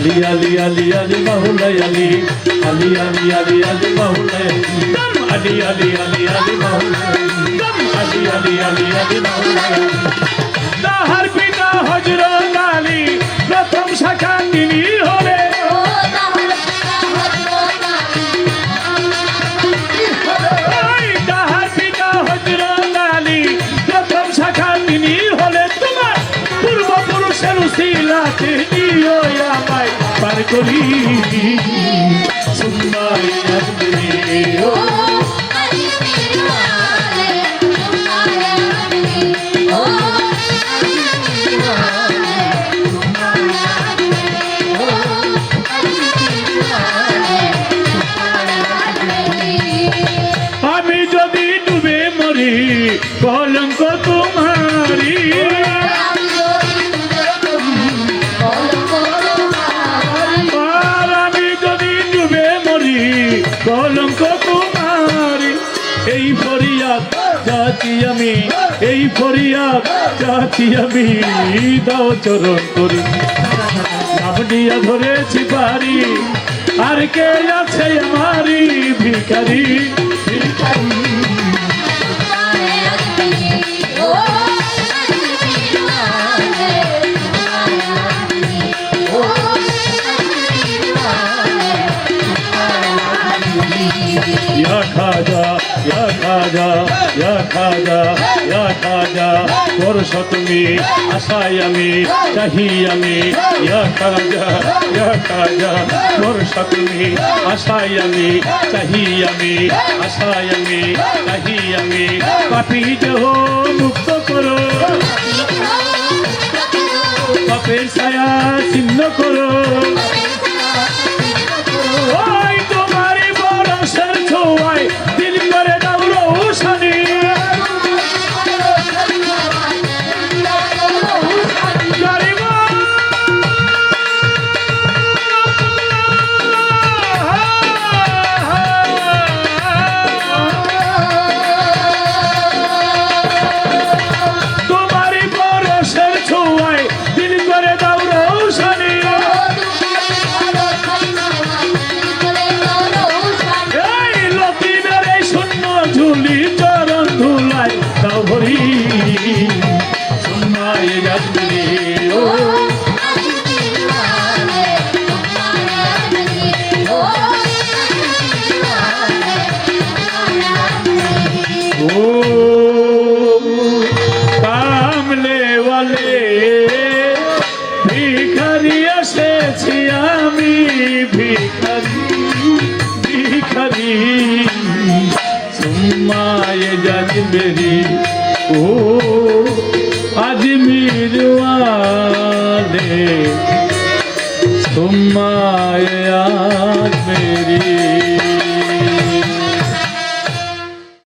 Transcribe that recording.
Ali Ali Ali Ali Maulay Ali Ali Ali Ali Ali Maulay Ali Ali Ali Ali Maulay Ali Ali Ali Ali Maulay Dahar pita Hajrat Ali Pratham Shakha tini hole Dahar pita Hajrat Ali Pratham Shakha tini hole Tumar purva purusher usilate diyo ya mai par kori Sunnai Ajmeri আমি যদি ডুবে মরি কলঙ্ক তোমারি আমি যদি ডুবে মরি কলঙ্ক তোমারি এই ফরিয়াদ চাচ্ছি আমি এই ফরিয়াদ চাচ্ছি আমি দাও চরণ করি নাম দিয়া ধরেছি পারি আর কে আছে আমারি ভিখারি ভিখারি या खाजा या खाजा या खाजा या खाजा করছো তুমি আশায় আমি চাহি আমি या खाजा করছো তুমি আশায় আমি চাহি আমি আশায় আমি চাহি আমি পাপী দেহ মুক্ত করো পাপের ছায়া ছিন্ন করো দিল করে দাও রোশনি তোমারই পরশের ছোঁয়ায় দিল করে দাও রোশনি ঝুলি চরণ ধুলাই দাও ভরি সুন্নাই আজমেরি ও কামলে ওয়ালে ভিখারি এসেছি আমি ভিখারি ভিখারি सुम्माए अजमेरी ओ अजमेर वाले सुम्माए अजमेरी